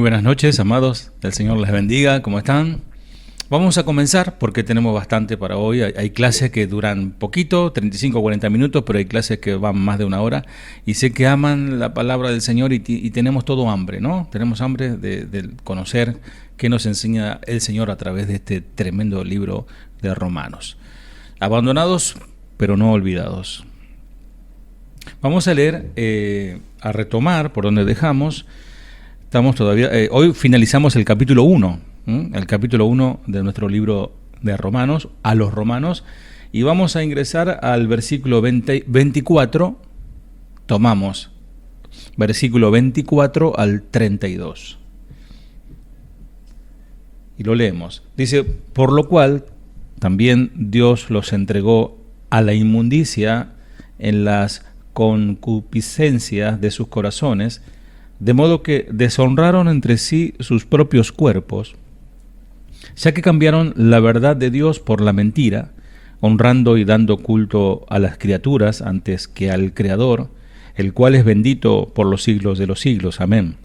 buenas noches, amados. El Señor les bendiga. ¿Cómo están? Vamos a comenzar porque tenemos bastante para hoy. Hay clases que duran poquito, 35 o 40 minutos, pero hay clases que van más de una hora. Y sé que aman la palabra del Señor y tenemos todo hambre, ¿no? Tenemos hambre de conocer qué nos enseña el Señor a través de este tremendo libro de Romanos. Abandonados, pero no olvidados. Vamos a leer, a retomar por donde dejamos. Estamos todavía, hoy finalizamos el capítulo 1, el capítulo 1 de nuestro libro de Romanos, a los Romanos, y vamos a ingresar al versículo 24, tomamos versículo 24 al 32. Y lo leemos. Dice, por lo cual también Dios los entregó a la inmundicia en las concupiscencias de sus corazones, de modo que deshonraron entre sí sus propios cuerpos, ya que cambiaron la verdad de Dios por la mentira, honrando y dando culto a las criaturas antes que al Creador, el cual es bendito por los siglos de los siglos. Amén.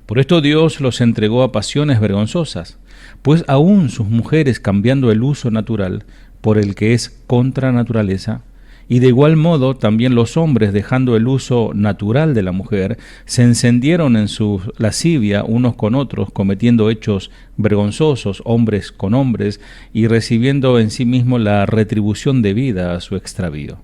Por esto Dios los entregó a pasiones vergonzosas, pues aún sus mujeres, cambiando el uso natural por el que es contra naturaleza, y de igual modo también los hombres, dejando el uso natural de la mujer, se encendieron en su lascivia unos con otros, cometiendo hechos vergonzosos hombres con hombres, y recibiendo en sí mismo la retribución debida a su extravío.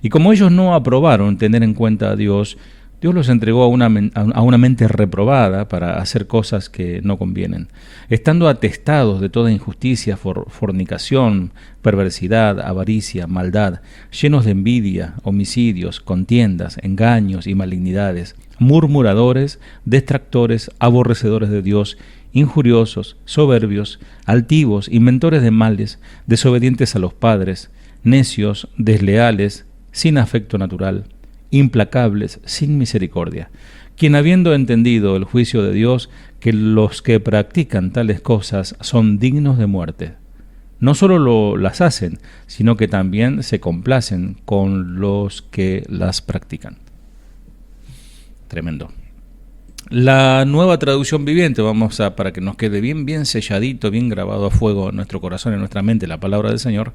Y como ellos no aprobaron tener en cuenta a Dios, Dios los entregó a una mente reprobada para hacer cosas que no convienen, estando atestados de toda injusticia, fornicación, perversidad, avaricia, maldad, llenos de envidia, homicidios, contiendas, engaños y malignidades, murmuradores, detractores, aborrecedores de Dios, injuriosos, soberbios, altivos, inventores de males, desobedientes a los padres, necios, desleales, sin afecto natural, implacables, sin misericordia, quien habiendo entendido el juicio de Dios, que los que practican tales cosas son dignos de muerte, no solo las hacen, sino que también se complacen con los que las practican. Tremendo. La Nueva Traducción Viviente, para que nos quede bien selladito, bien grabado a fuego en nuestro corazón, en nuestra mente, la palabra del Señor,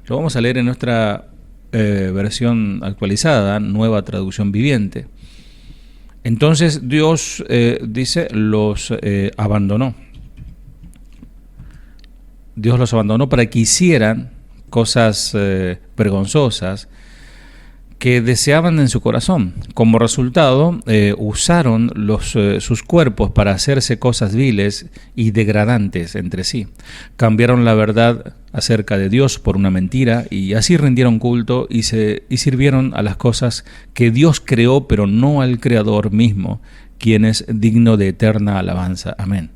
lo vamos a leer en nuestra versión actualizada, Nueva Traducción Viviente. Entonces Dios, dice, los abandonó. Dios los abandonó para que hicieran cosas vergonzosas que deseaban en su corazón. Como resultado, usaron sus cuerpos para hacerse cosas viles y degradantes entre sí. Cambiaron la verdad acerca de Dios por una mentira y así rindieron culto y sirvieron a las cosas que Dios creó, pero no al Creador mismo, quien es digno de eterna alabanza. Amén.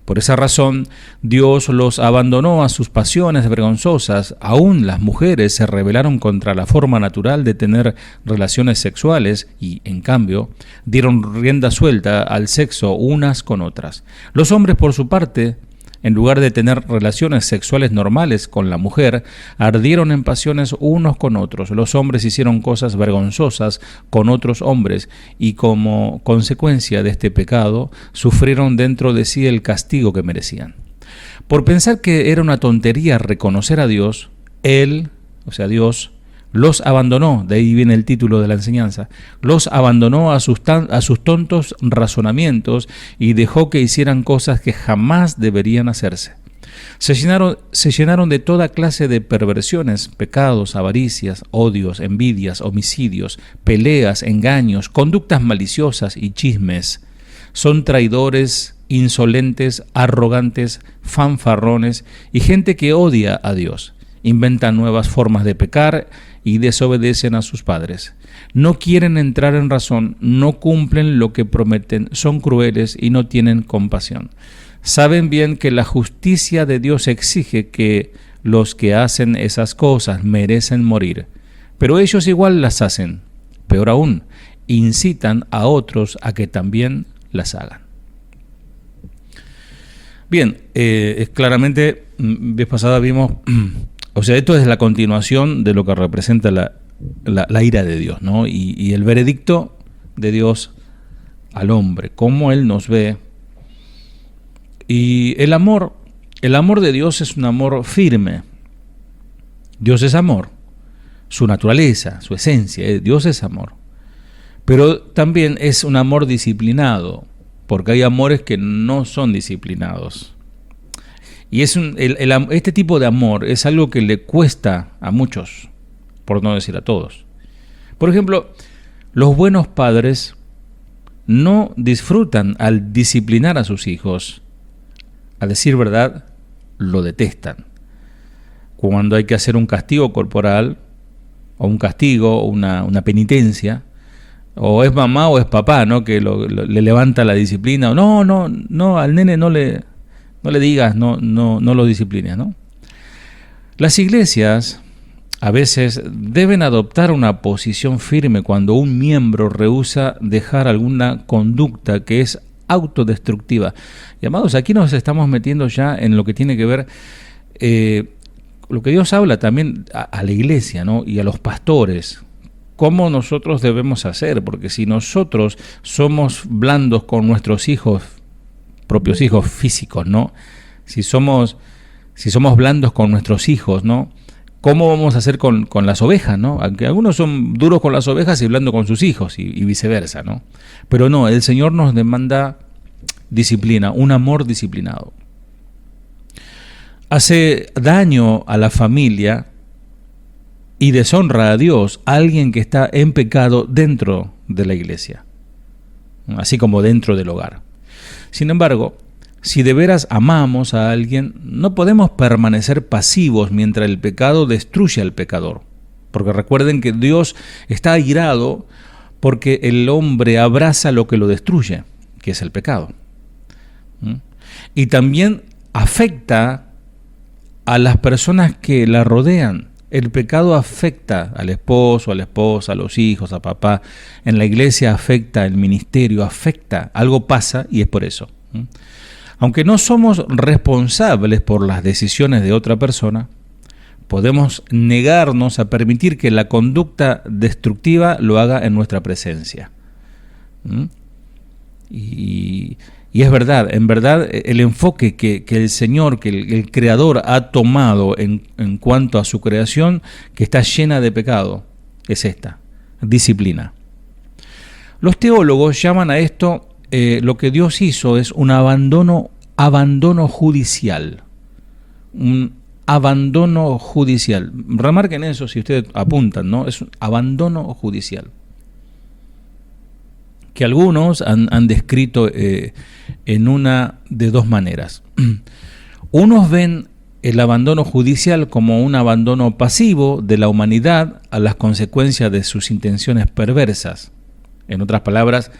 Por esa razón, Dios los abandonó a sus pasiones vergonzosas. Aún las mujeres se rebelaron contra la forma natural de tener relaciones sexuales y, en cambio, dieron rienda suelta al sexo unas con otras. Los hombres, por su parte, en lugar de tener relaciones sexuales normales con la mujer, ardieron en pasiones unos con otros. Los hombres hicieron cosas vergonzosas con otros hombres y como consecuencia de este pecado sufrieron dentro de sí el castigo que merecían. Por pensar que era una tontería reconocer a Dios, Él, o sea Dios, los abandonó, de ahí viene el título de la enseñanza, los abandonó a sus tontos razonamientos y dejó que hicieran cosas que jamás deberían hacerse. Se llenaron de toda clase de perversiones, pecados, avaricias, odios, envidias, homicidios, peleas, engaños, conductas maliciosas y chismes. Son traidores, insolentes, arrogantes, fanfarrones y gente que odia a Dios. Inventan nuevas formas de pecar y desobedecen a sus padres. No quieren entrar en razón, no cumplen lo que prometen, son crueles y no tienen compasión. Saben bien que la justicia de Dios exige que los que hacen esas cosas merecen morir, pero ellos igual las hacen. Peor aún, incitan a otros a que también las hagan. Bien, claramente, vez pasada vimos... O sea, esto es la continuación de lo que representa la ira de Dios, ¿no? Y el veredicto de Dios al hombre, cómo Él nos ve. Y el amor de Dios es un amor firme. Dios es amor, su naturaleza, su esencia, Dios es amor. Pero también es un amor disciplinado, porque hay amores que no son disciplinados. Y este tipo de amor es algo que le cuesta a muchos, por no decir a todos. Por ejemplo, los buenos padres no disfrutan al disciplinar a sus hijos. A decir verdad, lo detestan. Cuando hay que hacer un castigo corporal, o un castigo, o una penitencia, o es mamá o es papá, ¿no? Que le levanta la disciplina. No, al nene no le digas, no lo disciplines, ¿no? Las iglesias a veces deben adoptar una posición firme cuando un miembro rehúsa dejar alguna conducta que es autodestructiva. Y amados, aquí nos estamos metiendo ya en lo que tiene que ver lo que Dios habla también a la iglesia, ¿no? Y a los pastores. ¿Cómo nosotros debemos hacer? Porque si nosotros somos blandos con nuestros hijos, propios hijos físicos, ¿no? Si somos blandos con nuestros hijos, ¿no? ¿Cómo vamos a hacer con las ovejas, ¿no? Aunque algunos son duros con las ovejas y blandos con sus hijos y viceversa, ¿no? Pero no, el Señor nos demanda disciplina, un amor disciplinado. Hace daño a la familia y deshonra a Dios a alguien que está en pecado dentro de la iglesia, así como dentro del hogar. Sin embargo, si de veras amamos a alguien, no podemos permanecer pasivos mientras el pecado destruye al pecador. Porque recuerden que Dios está airado porque el hombre abraza lo que lo destruye, que es el pecado. Y también afecta a las personas que la rodean. El pecado afecta al esposo, a la esposa, a los hijos, a papá. En la iglesia afecta el ministerio, afecta. Algo pasa y es por eso. Aunque no somos responsables por las decisiones de otra persona, podemos negarnos a permitir que la conducta destructiva lo haga en nuestra presencia. Y es verdad, en verdad, el enfoque que el Señor, que el Creador ha tomado en cuanto a su creación, que está llena de pecado, es esta: disciplina. Los teólogos llaman a esto, lo que Dios hizo es un abandono judicial. Un abandono judicial. Remarquen eso si ustedes apuntan, ¿no? Es un abandono judicial, que algunos han descrito en una de dos maneras. Unos ven el abandono judicial como un abandono pasivo de la humanidad a las consecuencias de sus intenciones perversas. En otras palabras,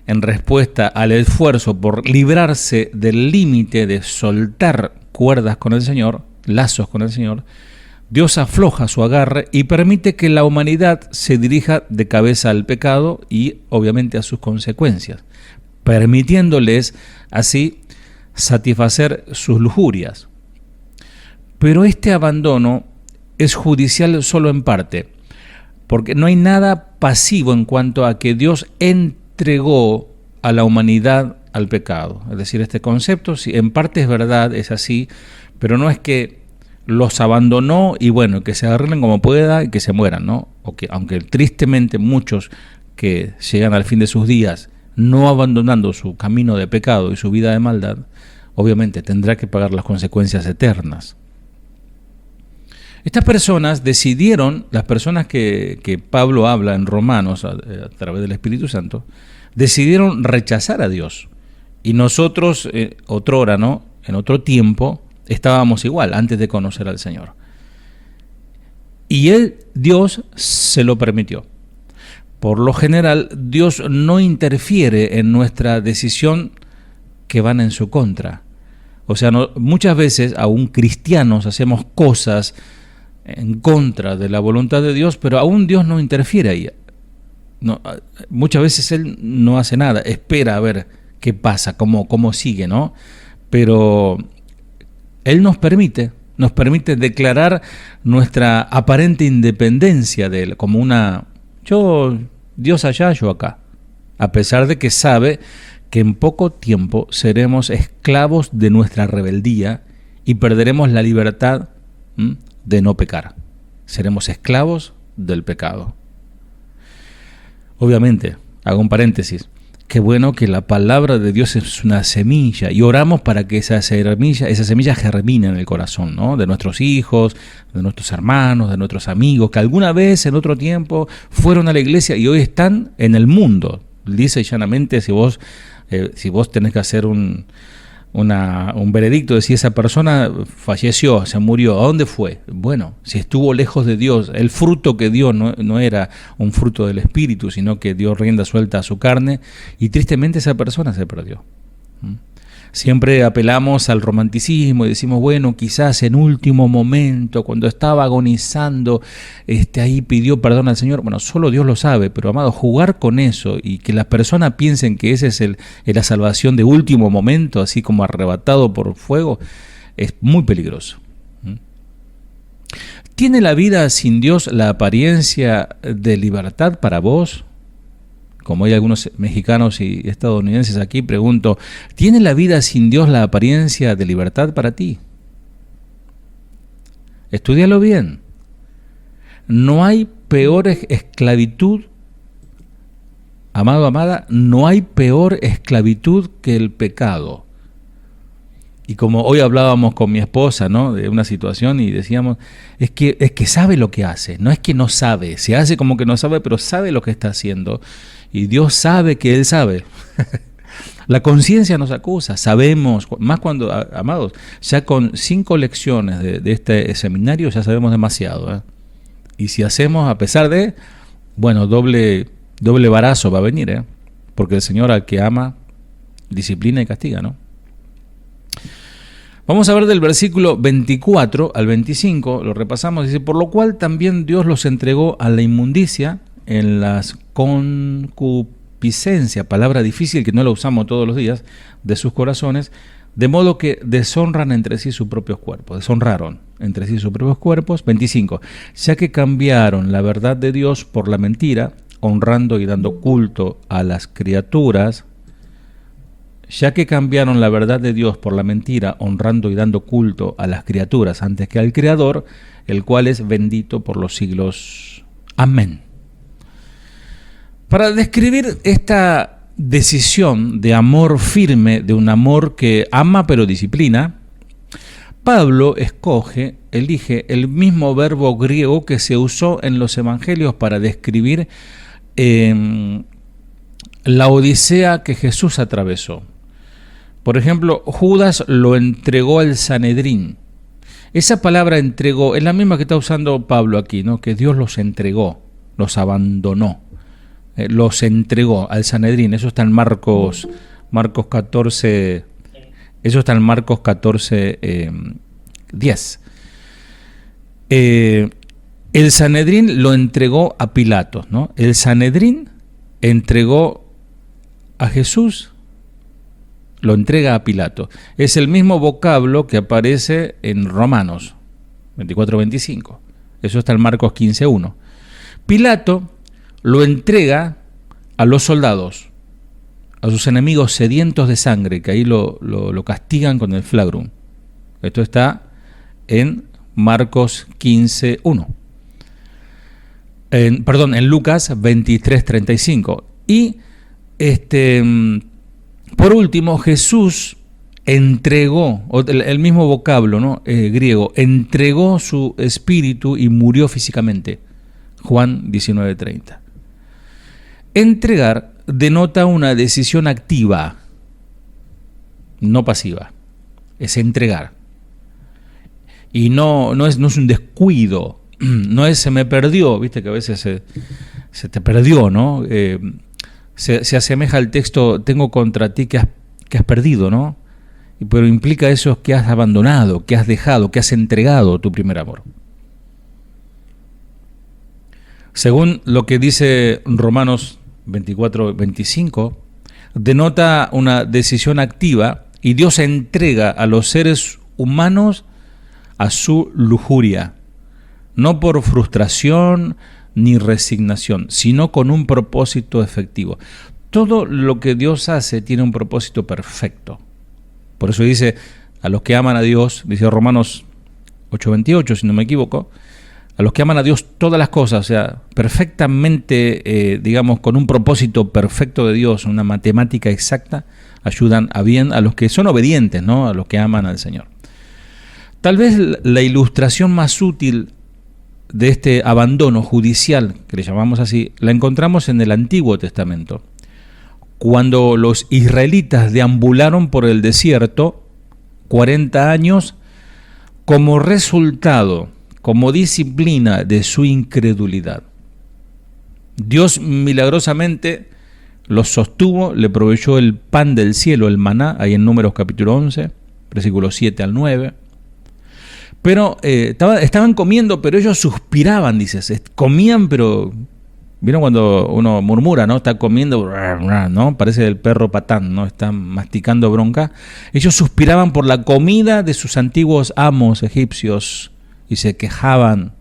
en respuesta al esfuerzo por librarse del límite de soltar cuerdas con el Señor, lazos con el Señor, Dios afloja su agarre y permite que la humanidad se dirija de cabeza al pecado y obviamente a sus consecuencias, permitiéndoles así satisfacer sus lujurias. Pero este abandono es judicial solo en parte, porque no hay nada pasivo en cuanto a que Dios entregó a la humanidad al pecado. Es decir, este concepto, si en parte es verdad, es así, pero no es que los abandonó y bueno, que se arreglen como pueda y que se mueran, ¿no? Aunque tristemente muchos que llegan al fin de sus días no abandonando su camino de pecado y su vida de maldad, obviamente tendrá que pagar las consecuencias eternas. Estas personas decidieron, las personas que Pablo habla en Romanos a través del Espíritu Santo, decidieron rechazar a Dios. Y nosotros, otrora, ¿no? En otro tiempo, estábamos igual, antes de conocer al Señor. Y Dios se lo permitió. Por lo general, Dios no interfiere en nuestra decisión que van en su contra. O sea, muchas veces, aún cristianos, hacemos cosas en contra de la voluntad de Dios, pero aún Dios no interfiere ahí. No, muchas veces Él no hace nada, espera a ver qué pasa, cómo sigue, ¿no? Pero Él nos permite declarar nuestra aparente independencia de Él, como Dios allá, yo acá. a pesar de que sabe que en poco tiempo seremos esclavos de nuestra rebeldía y perderemos la libertad de no pecar. Seremos esclavos del pecado. Obviamente, hago un paréntesis, qué bueno que la palabra de Dios es una semilla y oramos para que esa semilla germine en el corazón, ¿no? De nuestros hijos, de nuestros hermanos, de nuestros amigos, que alguna vez en otro tiempo fueron a la iglesia y hoy están en el mundo. Dice llanamente, si vos tenés que hacer un veredicto de si esa persona falleció, se murió, ¿a dónde fue? Bueno, si estuvo lejos de Dios, el fruto que dio no era un fruto del Espíritu, sino que dio rienda suelta a su carne, y tristemente esa persona se perdió. Siempre apelamos al romanticismo y decimos, bueno, quizás en último momento, cuando estaba agonizando, ahí pidió perdón al Señor. Bueno, solo Dios lo sabe, pero amado, jugar con eso y que las personas piensen que ese es la salvación de último momento, así como arrebatado por fuego, es muy peligroso. ¿Tiene la vida sin Dios la apariencia de libertad para vos? Como hay algunos mexicanos y estadounidenses aquí, pregunto, ¿tiene la vida sin Dios la apariencia de libertad para ti? Estúdialo bien. No hay peor esclavitud, amado, amada, no hay peor esclavitud que el pecado. Y como hoy hablábamos con mi esposa, ¿no?, de una situación y decíamos, es que sabe lo que hace, no es que no sabe, se hace como que no sabe, pero sabe lo que está haciendo. Y Dios sabe que Él sabe. La conciencia nos acusa, sabemos, más cuando, amados, ya con 5 lecciones de este seminario ya sabemos demasiado, ¿eh? Y si hacemos a pesar de, bueno, doble varazo va a venir, ¿eh? Porque el Señor al que ama, disciplina y castiga, ¿no? Vamos a ver del versículo 24 al 25, lo repasamos, dice, por lo cual también Dios los entregó a la inmundicia en las concupiscencia, palabra difícil que no la usamos todos los días, de sus corazones, de modo que deshonran entre sí sus propios cuerpos, deshonraron entre sí sus propios cuerpos. 25, ya que cambiaron la verdad de Dios por la mentira, honrando y dando culto a las criaturas, ya que cambiaron la verdad de Dios por la mentira, honrando y dando culto a las criaturas antes que al Creador, el cual es bendito por los siglos. Amén. Para describir esta decisión de amor firme, de un amor que ama pero disciplina, Pablo elige el mismo verbo griego que se usó en los evangelios para describir la odisea que Jesús atravesó. Por ejemplo, Judas lo entregó al Sanedrín. Esa palabra entregó es la misma que está usando Pablo aquí, ¿no? Que Dios los entregó, los abandonó. Los entregó al Sanedrín. Eso está en Marcos 14, eso está en Marcos 14, 10. El Sanedrín lo entregó a Pilato, ¿no? El Sanedrín entregó a Jesús, lo entrega a Pilato. Es el mismo vocablo que aparece en Romanos 24-25. Eso está en Marcos 15-1. Pilato lo entrega a los soldados, a sus enemigos sedientos de sangre, que ahí lo castigan con el flagrum. Esto está en Marcos 15:1. En Lucas 23:35. Y por último, Jesús entregó, el mismo vocablo, ¿no?, griego, entregó su espíritu y murió físicamente. Juan 19:30. Entregar denota una decisión activa, no pasiva. Es entregar. Y no es un descuido, no es se me perdió, viste que a veces se te perdió, ¿no? Se asemeja al texto, tengo contra ti que has perdido, ¿no? Pero implica eso que has abandonado, que has dejado, que has entregado tu primer amor. Según lo que dice Romanos 24-25, denota una decisión activa y Dios entrega a los seres humanos a su lujuria, no por frustración ni resignación, sino con un propósito efectivo. Todo lo que Dios hace tiene un propósito perfecto. Por eso dice, a los que aman a Dios, dice Romanos 8:28, si no me equivoco, a los que aman a Dios todas las cosas, o sea, perfectamente, digamos, con un propósito perfecto de Dios, una matemática exacta, ayudan a bien a los que son obedientes, ¿no? A los que aman al Señor. Tal vez la ilustración más útil de este abandono judicial, que le llamamos así, la encontramos en el Antiguo Testamento. Cuando los israelitas deambularon por el desierto 40 años, como resultado, como disciplina de su incredulidad. Dios milagrosamente los sostuvo, le proveyó el pan del cielo, el maná, ahí en Números capítulo 11, versículos 7 al 9. Pero estaban comiendo, pero ellos suspiraban, dices, comían, pero ¿vieron cuando uno murmura, no? Está comiendo, ¿no? Parece el perro patán, ¿no? Está masticando bronca. Ellos suspiraban por la comida de sus antiguos amos egipcios y se quejaban.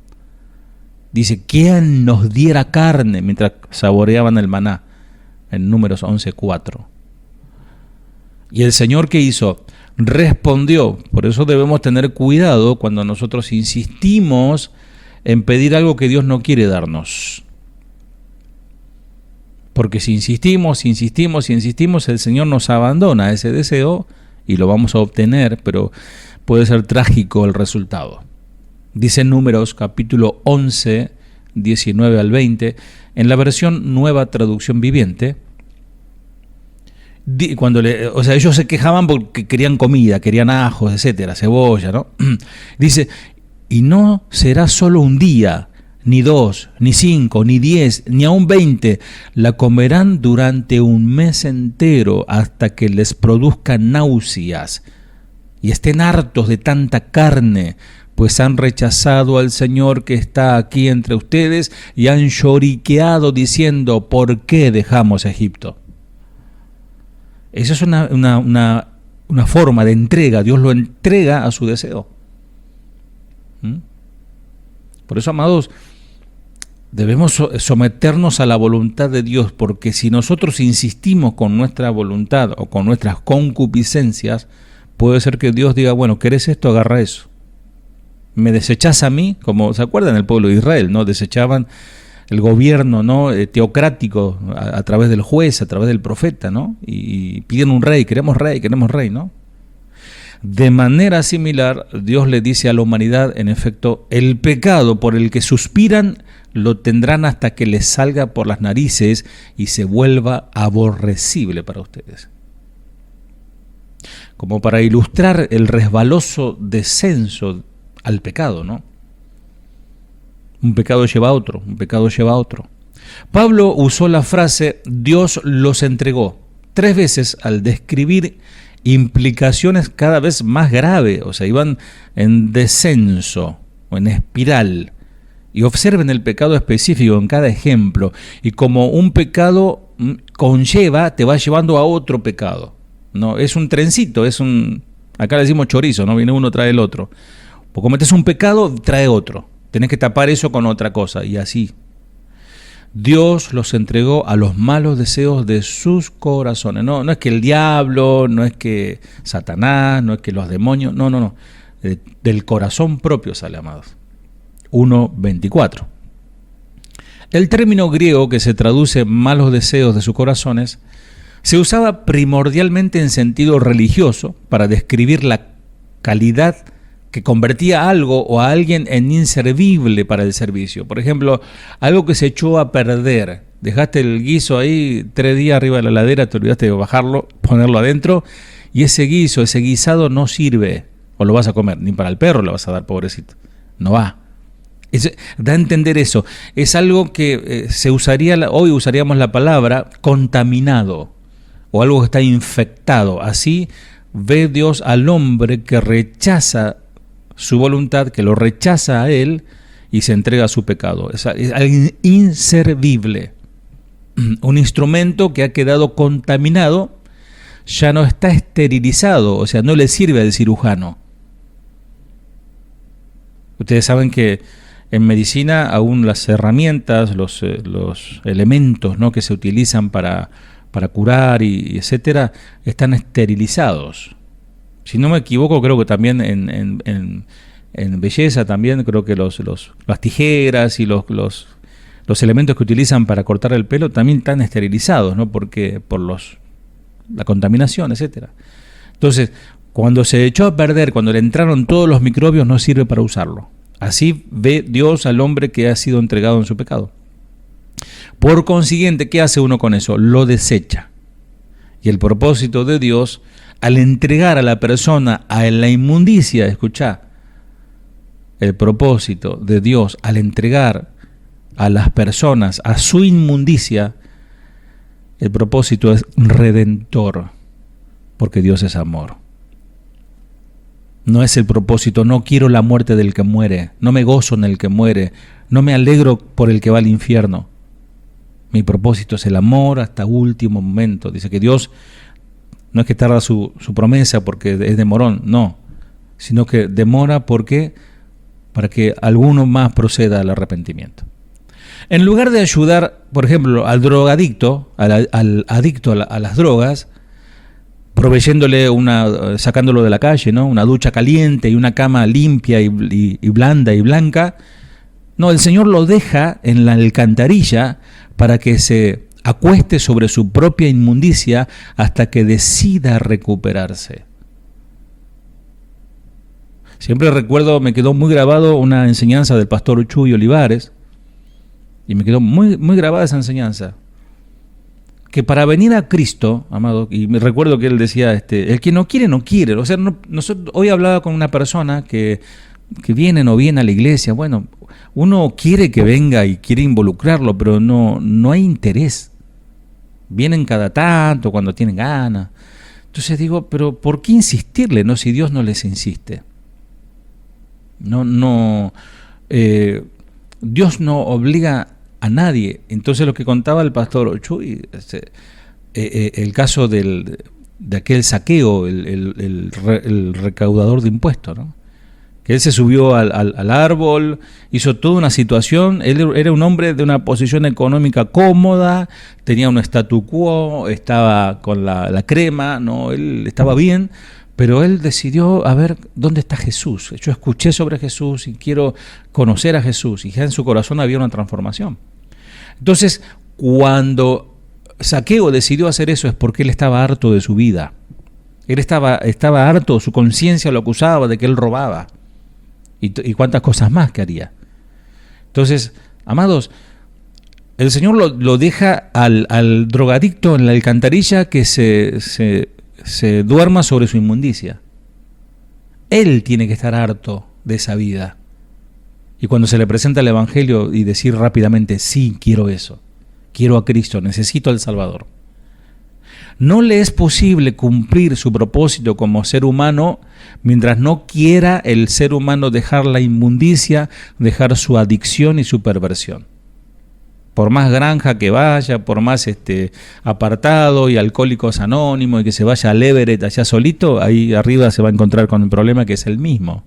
Dice, ¿quién nos diera carne? Mientras saboreaban el maná, en Números 11:4. Y el Señor, ¿qué hizo? Respondió. Por eso debemos tener cuidado cuando nosotros insistimos en pedir algo que Dios no quiere darnos. Porque si insistimos, el Señor nos abandona ese deseo y lo vamos a obtener, pero puede ser trágico el resultado. Dice Números capítulo 11, 19 al 20, en la versión Nueva Traducción Viviente, ellos se quejaban porque querían comida, querían ajos, etcétera, cebolla, ¿no? Dice, y no será solo un día, ni 2, ni 5, ni 10, ni aún 20, la comerán durante un mes entero hasta que les produzca náuseas y estén hartos de tanta carne, pues han rechazado al Señor que está aquí entre ustedes y han lloriqueado diciendo, ¿por qué dejamos Egipto? Esa es una forma de entrega, Dios lo entrega a su deseo. Por eso, amados, debemos someternos a la voluntad de Dios, porque si nosotros insistimos con nuestra voluntad o con nuestras concupiscencias, puede ser que Dios diga, bueno, ¿querés esto? Agarra eso. ¿Me desechás a mí? Como se acuerdan el pueblo de Israel, ¿no? Desechaban el gobierno, ¿no? Teocrático a través del juez, a través del profeta, ¿no? Y piden un rey, queremos rey, ¿no? De manera similar, Dios le dice a la humanidad, en efecto, el pecado por el que suspiran lo tendrán hasta que les salga por las narices y se vuelva aborrecible para ustedes. Como para ilustrar el resbaloso descenso al pecado, ¿no? Un pecado lleva a otro, un pecado lleva a otro. Pablo usó la frase Dios los entregó 3 veces al describir implicaciones cada vez más graves, o sea, iban en descenso o en espiral. Y observen el pecado específico en cada ejemplo, y como un pecado conlleva, te va llevando a otro pecado. No, es un trencito, acá le decimos chorizo, ¿no? Viene uno, trae el otro. O cometes un pecado, trae otro. Tenés que tapar eso con otra cosa, y así. Dios los entregó a los malos deseos de sus corazones. No es que el diablo, no es que Satanás, no es que los demonios, no. Del corazón propio sale, amados. 1:24. El término griego que se traduce malos deseos de sus corazones se usaba primordialmente en sentido religioso para describir la calidad que convertía algo o a alguien en inservible para el servicio. Por ejemplo, algo que se echó a perder. Dejaste el guiso ahí 3 días arriba de la heladera, te olvidaste de bajarlo, ponerlo adentro, y ese guisado no sirve, o lo vas a comer, ni para el perro le vas a dar, pobrecito. No va. Da a entender eso. Es algo que hoy usaríamos la palabra contaminado, o algo que está infectado. Así ve Dios al hombre que rechaza su voluntad, que lo rechaza a él y se entrega a su pecado. Es alguien inservible, un instrumento que ha quedado contaminado, ya no está esterilizado, o sea, no le sirve al cirujano. Ustedes saben que en medicina aún las herramientas, los elementos, ¿no?, que se utilizan para para curar y etcétera, están esterilizados. Si no me equivoco, creo que también en belleza también creo que las tijeras y los elementos que utilizan para cortar el pelo también están esterilizados, ¿no? Porque por la contaminación, etcétera. Entonces, cuando se echó a perder, cuando le entraron todos los microbios, no sirve para usarlo. Así ve Dios al hombre que ha sido entregado en su pecado. Por consiguiente, ¿qué hace uno con eso? Lo desecha. Y el propósito de Dios, al entregar a la persona a la inmundicia, escuchá, el propósito de Dios al entregar a las personas a su inmundicia, el propósito es redentor, porque Dios es amor. No es el propósito, no quiero la muerte del que muere, no me gozo en el que muere, no me alegro por el que va al infierno. Mi propósito es el amor hasta último momento. Dice que Dios no es que tarda su promesa porque es demorón, no, sino que demora porque para que alguno más proceda al arrepentimiento. En lugar de ayudar, por ejemplo, al drogadicto, al adicto a las drogas, proveyéndole sacándolo de la calle, ¿no? Una ducha caliente y una cama limpia y blanda y blanca, no, el Señor lo deja en la alcantarilla para que se acueste sobre su propia inmundicia hasta que decida recuperarse. Siempre recuerdo, me quedó muy grabado una enseñanza del pastor Chuy Olivares, y me quedó muy, muy grabada esa enseñanza, que para venir a Cristo, amado, y me recuerdo que él decía, el que no quiere, no quiere. O sea, nosotros, hoy hablaba con una persona que viene o no viene a la iglesia. Bueno, uno quiere que venga y quiere involucrarlo, pero no hay interés. Vienen cada tanto, cuando tienen ganas. Entonces digo, pero ¿por qué insistirle, no, si Dios no les insiste? Dios no obliga a nadie. Entonces lo que contaba el pastor Chuy, el caso de aquel saqueo, el recaudador de impuestos, ¿no? Que él se subió al árbol, hizo toda una situación. Él era un hombre de una posición económica cómoda, tenía un statu quo, estaba con la crema, ¿no? Él estaba bien, pero él decidió, a ver, ¿dónde está Jesús? Yo escuché sobre Jesús y quiero conocer a Jesús. Y ya en su corazón había una transformación. Entonces, cuando Saqueo decidió hacer eso es porque él estaba harto de su vida. Él estaba harto, su conciencia lo acusaba de que él robaba. Y cuántas cosas más que haría. Entonces, amados, el Señor lo deja al drogadicto en la alcantarilla que se duerma sobre su inmundicia. Él tiene que estar harto de esa vida. Y cuando se le presenta el Evangelio y decir rápidamente, sí, quiero eso, quiero a Cristo, necesito al Salvador. No le es posible cumplir su propósito como ser humano mientras no quiera el ser humano dejar la inmundicia, dejar su adicción y su perversión. Por más granja que vaya, por más apartado y alcohólicos anónimos y que se vaya al Everett allá solito, ahí arriba se va a encontrar con el problema que es el mismo.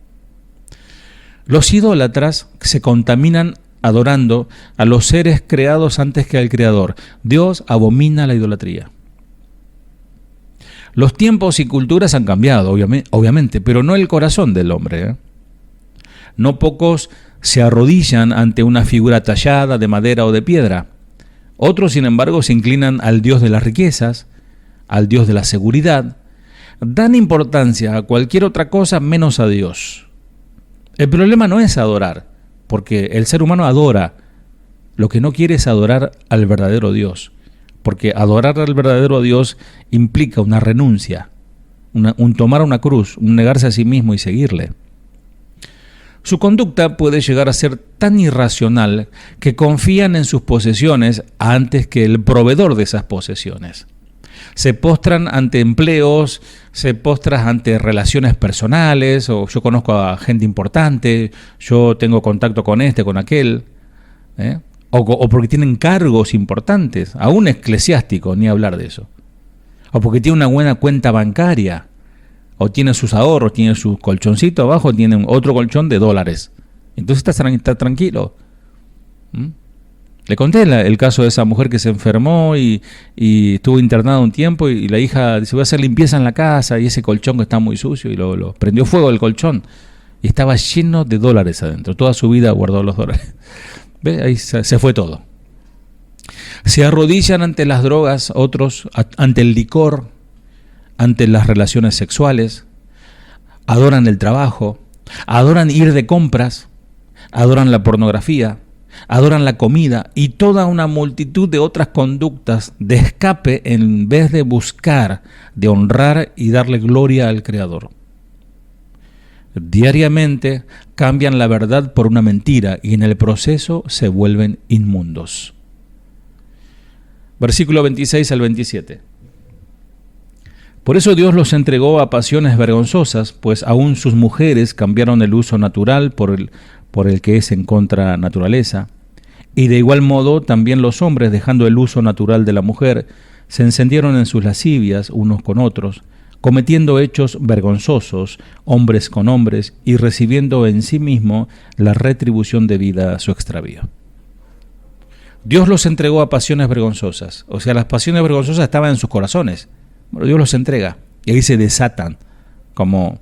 Los idólatras se contaminan adorando a los seres creados antes que al Creador. Dios abomina la idolatría. Los tiempos y culturas han cambiado, obviamente, pero no el corazón del hombre. No pocos se arrodillan ante una figura tallada de madera o de piedra. Otros, sin embargo, se inclinan al Dios de las riquezas, al Dios de la seguridad. Dan importancia a cualquier otra cosa menos a Dios. El problema no es adorar, porque el ser humano adora. Lo que no quiere es adorar al verdadero Dios, porque adorar al verdadero Dios implica una renuncia, un tomar una cruz, un negarse a sí mismo y seguirle. Su conducta puede llegar a ser tan irracional que confían en sus posesiones antes que el proveedor de esas posesiones. Se postran ante empleos, se postran ante relaciones personales, o yo conozco a gente importante, yo tengo contacto con con aquel, o porque tienen cargos importantes, aún eclesiásticos, ni hablar de eso, o porque tiene una buena cuenta bancaria, o tiene sus ahorros, tiene su colchoncito abajo, tiene otro colchón de dólares. Entonces está tranquilo. Le conté el caso de esa mujer que se enfermó y estuvo internada un tiempo y la hija dice, voy a hacer limpieza en la casa y ese colchón que está muy sucio y lo prendió fuego el colchón y estaba lleno de dólares adentro. Toda su vida guardó los dólares. ¿Ve? Ahí se fue todo. Se arrodillan ante las drogas, otros ante el licor, ante las relaciones sexuales, adoran el trabajo, adoran ir de compras, adoran la pornografía, adoran la comida y toda una multitud de otras conductas de escape en vez de buscar, de honrar y darle gloria al Creador. Diariamente cambian la verdad por una mentira y en el proceso se vuelven inmundos. Versículo 26 al 27. Por eso Dios los entregó a pasiones vergonzosas, pues aún sus mujeres cambiaron el uso natural por el que es en contra naturaleza. Y de igual modo también los hombres, dejando el uso natural de la mujer, se encendieron en sus lascivias unos con otros, cometiendo hechos vergonzosos, hombres con hombres, y recibiendo en sí mismo la retribución debida a su extravío. Dios los entregó a pasiones vergonzosas, o sea, las pasiones vergonzosas estaban en sus corazones. Bueno, Dios los entrega, y ahí se desatan como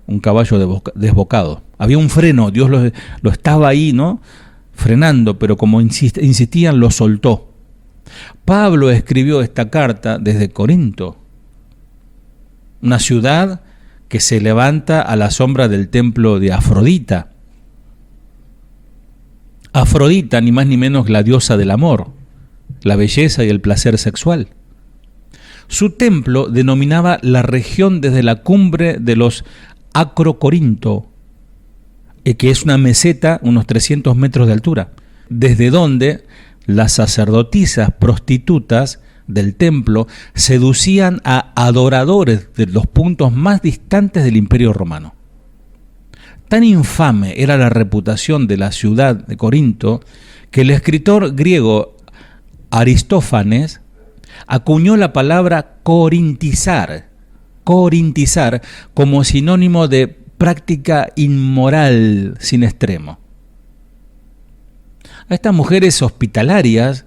un caballo desbocado. Había un freno, Dios lo estaba ahí, ¿no?, frenando, pero como insistían, lo soltó. Pablo escribió esta carta desde Corinto, una ciudad que se levanta a la sombra del templo de Afrodita. Afrodita, ni más ni menos la diosa del amor, la belleza y el placer sexual. Su templo denominaba la región desde la cumbre de los Acrocorinto, que es una meseta, unos 300 metros de altura, desde donde las sacerdotisas prostitutas del templo seducían a adoradores de los puntos más distantes del Imperio Romano. Tan infame era la reputación de la ciudad de Corinto que el escritor griego Aristófanes acuñó la palabra corintizar como sinónimo de práctica inmoral sin extremo. A estas mujeres hospitalarias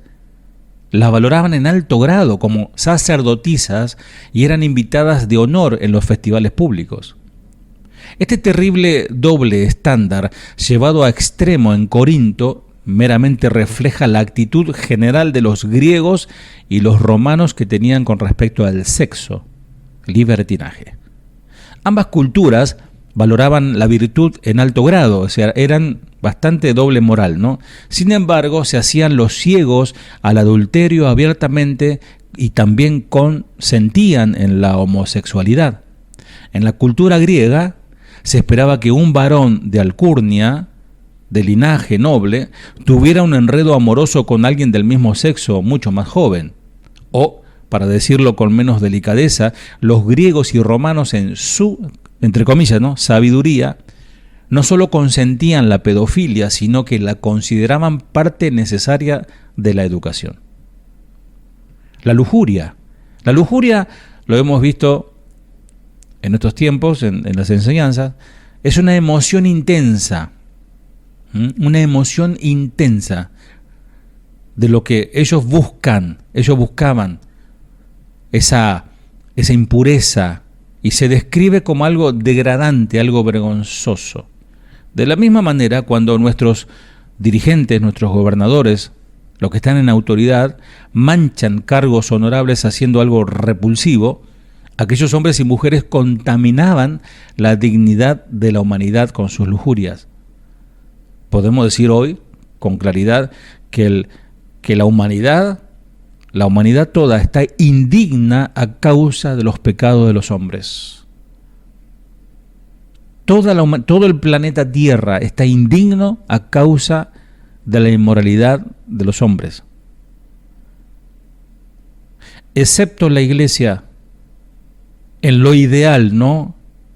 las valoraban en alto grado como sacerdotisas y eran invitadas de honor en los festivales públicos. Este terrible doble estándar llevado a extremo en Corinto meramente refleja la actitud general de los griegos y los romanos que tenían con respecto al sexo, libertinaje. Ambas culturas valoraban la virtud en alto grado, o sea, eran bastante doble moral, ¿no? Sin embargo, se hacían los ciegos al adulterio abiertamente y también consentían en la homosexualidad. En la cultura griega se esperaba que un varón de alcurnia, de linaje noble, tuviera un enredo amoroso con alguien del mismo sexo mucho más joven. O, para decirlo con menos delicadeza, los griegos y romanos en su, entre comillas, ¿no?, sabiduría, no solo consentían la pedofilia, sino que la consideraban parte necesaria de la educación. La lujuria, lo hemos visto en estos tiempos, en las enseñanzas, es una emoción intensa de lo que ellos buscaban, esa impureza, y se describe como algo degradante, algo vergonzoso. De la misma manera, cuando nuestros dirigentes, nuestros gobernadores, los que están en autoridad, manchan cargos honorables haciendo algo repulsivo, aquellos hombres y mujeres contaminaban la dignidad de la humanidad con sus lujurias. Podemos decir hoy, con claridad, que la humanidad toda está indigna a causa de los pecados de los hombres. Todo el planeta Tierra está indigno a causa de la inmoralidad de los hombres. Excepto la Iglesia, en lo ideal, ¿no?,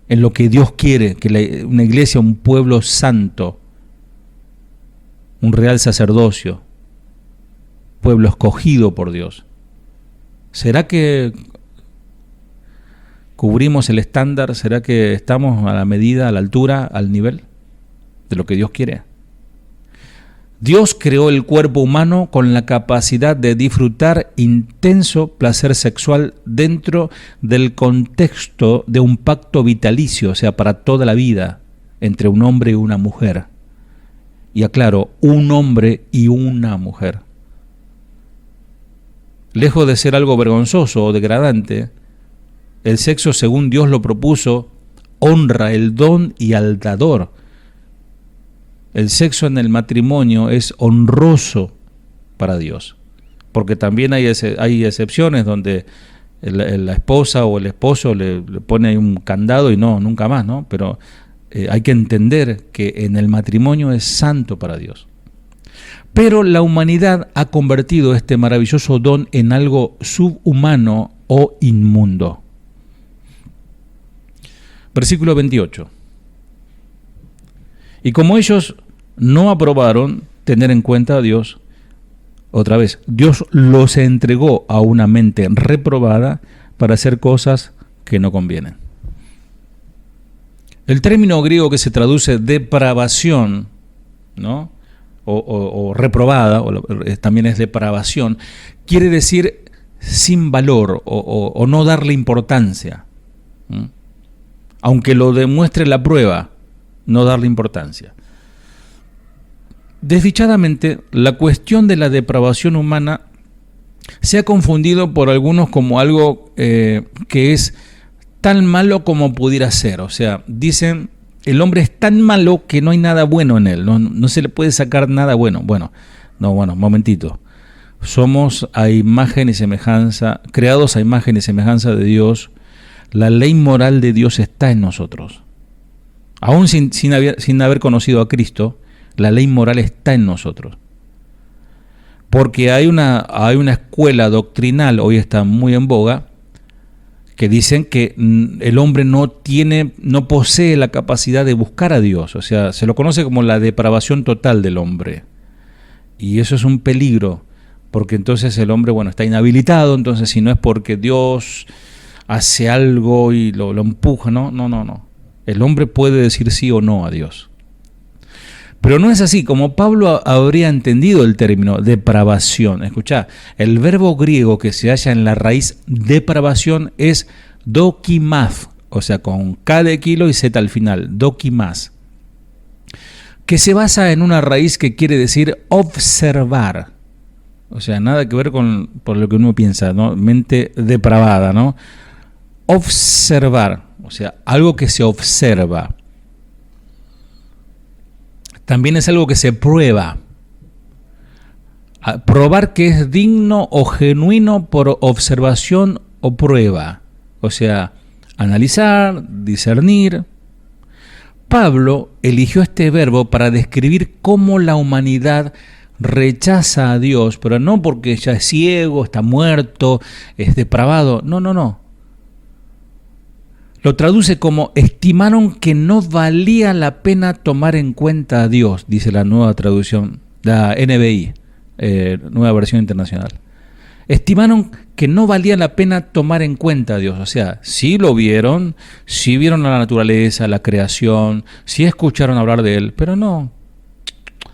en lo que Dios quiere, que una iglesia, un pueblo santo, un real sacerdocio, pueblo escogido por Dios. ¿Será que cubrimos el estándar? ¿Será que estamos a la medida, a la altura, al nivel de lo que Dios quiere? Dios creó el cuerpo humano con la capacidad de disfrutar intenso placer sexual dentro del contexto de un pacto vitalicio, o sea, para toda la vida, entre un hombre y una mujer. Y aclaro, un hombre y una mujer. Lejos de ser algo vergonzoso o degradante, el sexo, según Dios lo propuso, honra el don y al dador. El sexo en el matrimonio es honroso para Dios, porque también hay excepciones donde la esposa o el esposo le pone ahí un candado y no, nunca más, ¿no? Pero hay que entender que en el matrimonio es santo para Dios. Pero la humanidad ha convertido este maravilloso don en algo subhumano o inmundo. Versículo 28. Y como ellos no aprobaron tener en cuenta a Dios, otra vez, Dios los entregó a una mente reprobada para hacer cosas que no convienen. El término griego que se traduce depravación, ¿no? o reprobada, también es depravación, quiere decir sin valor o no darle importancia. Aunque lo demuestre la prueba, no darle importancia. Desdichadamente, la cuestión de la depravación humana se ha confundido por algunos como algo que es tan malo como pudiera ser. O sea, dicen, el hombre es tan malo que no hay nada bueno en él, no se le puede sacar nada bueno. Bueno, momentito. Somos a imagen y semejanza, creados a imagen y semejanza de Dios. La ley moral de Dios está en nosotros. Aún sin haber conocido a Cristo, la ley moral está en nosotros. Porque hay una escuela doctrinal, hoy está muy en boga, que dicen que el hombre no posee la capacidad de buscar a Dios. O sea, se lo conoce como la depravación total del hombre. Y eso es un peligro, porque entonces el hombre, está inhabilitado. Entonces, si no es porque Dios hace algo y lo empuja, no. El hombre puede decir sí o no a Dios. Pero no es así, como Pablo habría entendido el término depravación. Escuchá, el verbo griego que se halla en la raíz depravación es dokimaz, o sea, con K de kilo y Z al final, dokimaz, que se basa en una raíz que quiere decir observar. O sea, nada que ver por lo que uno piensa, ¿no? Mente depravada, ¿no? Observar, o sea, algo que se observa. También es algo que se prueba. Probar que es digno o genuino por observación o prueba. O sea, analizar, discernir. Pablo eligió este verbo para describir cómo la humanidad rechaza a Dios, pero no porque ya es ciego, está muerto, es depravado. No. Lo traduce como estimaron que no valía la pena tomar en cuenta a Dios, dice la nueva traducción, la NBI, nueva versión internacional. Estimaron que no valía la pena tomar en cuenta a Dios. O sea, sí lo vieron, sí vieron a la naturaleza, la creación, sí escucharon hablar de Él, pero no.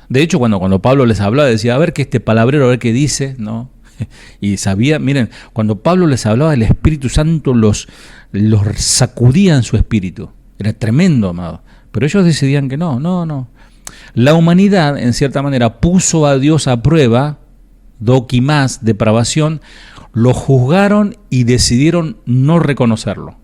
De hecho, cuando Pablo les hablaba, decía, a ver qué este palabrero, a ver qué dice, ¿no? Y sabía, miren, cuando Pablo les hablaba, el Espíritu Santo los sacudía en su espíritu. Era tremendo, amado. Pero ellos decidían que no. La humanidad, en cierta manera, puso a Dios a prueba, dokimás, depravación, lo juzgaron y decidieron no reconocerlo.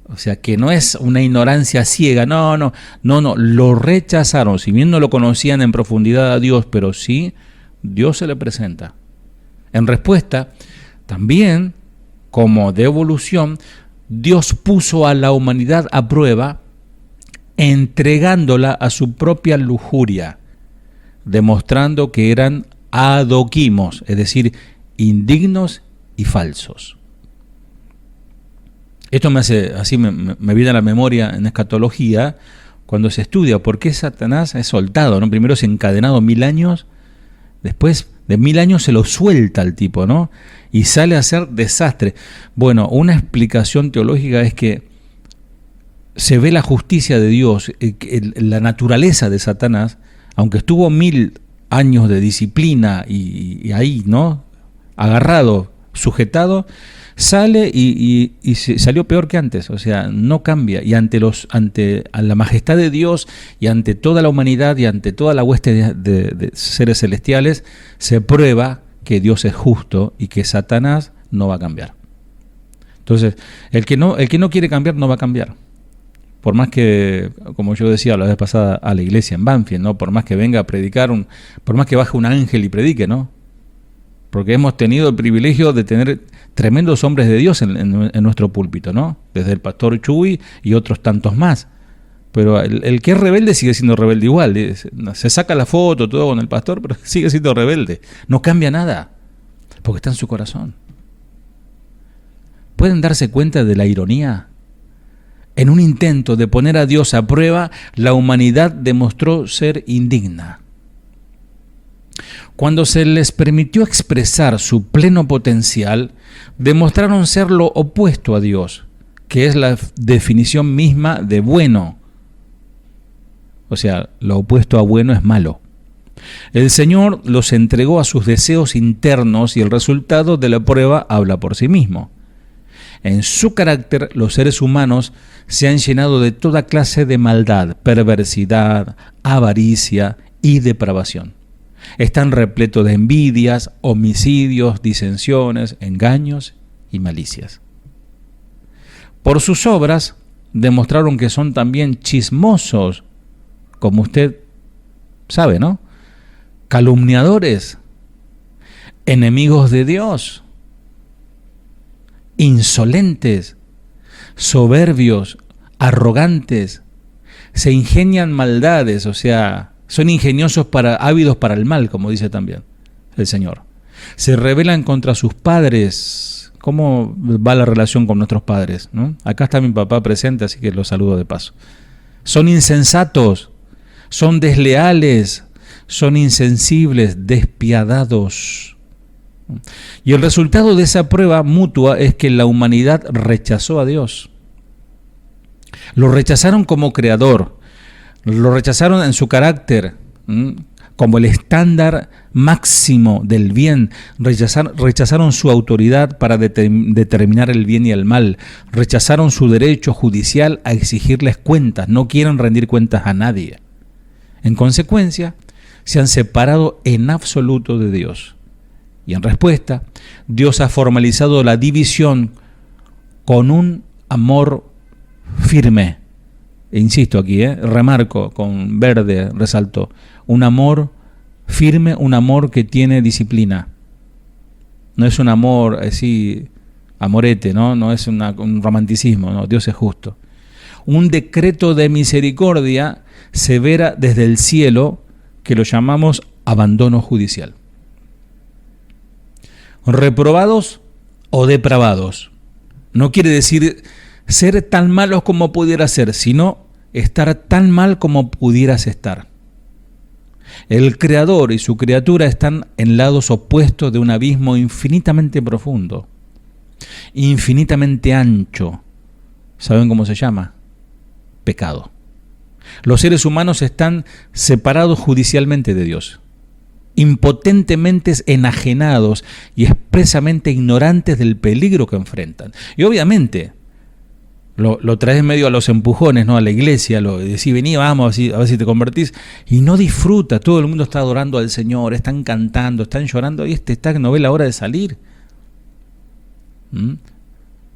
O sea, que no es una ignorancia ciega, no, lo rechazaron. Si bien no lo conocían en profundidad a Dios, pero sí, Dios se le presenta. En respuesta, también, como devolución, Dios puso a la humanidad a prueba, entregándola a su propia lujuria, demostrando que eran adoquimos, es decir, indignos y falsos. Esto me viene a la memoria en escatología, cuando se estudia por qué Satanás es soltado, ¿no? Primero es encadenado 1000 años, después de 1000 años se lo suelta al tipo, ¿no? Y sale a hacer desastre. Bueno, una explicación teológica es que se ve la justicia de Dios, la naturaleza de Satanás, aunque estuvo 1000 años de disciplina y ahí, ¿no? Agarrado, sujetado, sale y salió peor que antes, o sea, no cambia. Y ante a la majestad de Dios y ante toda la humanidad y ante toda la hueste de seres celestiales, se prueba que Dios es justo y que Satanás no va a cambiar. Entonces, el que no quiere cambiar no va a cambiar. Por más que, como yo decía la vez pasada a la iglesia en Banfield, ¿no? Por más que venga a predicar, por más que baje un ángel y predique, ¿no? Porque hemos tenido el privilegio de tener tremendos hombres de Dios en nuestro púlpito, ¿no? Desde el pastor Chuy y otros tantos más. Pero el que es rebelde sigue siendo rebelde igual. Se saca la foto, todo con el pastor, pero sigue siendo rebelde. No cambia nada, porque está en su corazón. ¿Pueden darse cuenta de la ironía? En un intento de poner a Dios a prueba, la humanidad demostró ser indigna. Cuando se les permitió expresar su pleno potencial, demostraron ser lo opuesto a Dios, que es la definición misma de bueno. O sea, lo opuesto a bueno es malo. El Señor los entregó a sus deseos internos y el resultado de la prueba habla por sí mismo. En su carácter, los seres humanos se han llenado de toda clase de maldad, perversidad, avaricia y depravación. Están repletos de envidias, homicidios, disensiones, engaños y malicias. Por sus obras demostraron que son también chismosos, como usted sabe, ¿no? Calumniadores, enemigos de Dios, insolentes, soberbios, arrogantes, se ingenian maldades, o sea, son ingeniosos ávidos para el mal, como dice también el Señor. Se rebelan contra sus padres. ¿Cómo va la relación con nuestros padres, ¿no? Acá está mi papá presente, así que lo saludo de paso. Son insensatos, son desleales, son insensibles, despiadados. Y el resultado de esa prueba mutua es que la humanidad rechazó a Dios. Lo rechazaron como creador, lo rechazaron en su carácter, como el estándar máximo del bien. Rechazaron su autoridad para determinar el bien y el mal. Rechazaron su derecho judicial a exigirles cuentas. No quieren rendir cuentas a nadie. En consecuencia, se han separado en absoluto de Dios. Y en respuesta, Dios ha formalizado la división con un amor firme. E insisto aquí, remarco con verde, resalto, un amor firme, un amor que tiene disciplina. No es un amor así, amorete, ¿no? No es un romanticismo, no, Dios es justo. Un decreto de misericordia severa desde el cielo que lo llamamos abandono judicial. Reprobados o depravados. No quiere decir ser tan malos como pudiera ser, sino estar tan mal como pudieras estar. El Creador y su criatura están en lados opuestos de un abismo infinitamente profundo, infinitamente ancho. ¿Saben cómo se llama? Pecado. Los seres humanos están separados judicialmente de Dios, impotentemente enajenados y expresamente ignorantes del peligro que enfrentan. Y obviamente lo traes medio a los empujones, ¿no? A la iglesia, lo decís, vení, vamos, a ver si te convertís, y no disfruta. Todo el mundo está adorando al Señor, están cantando, están llorando, y no ve la hora de salir.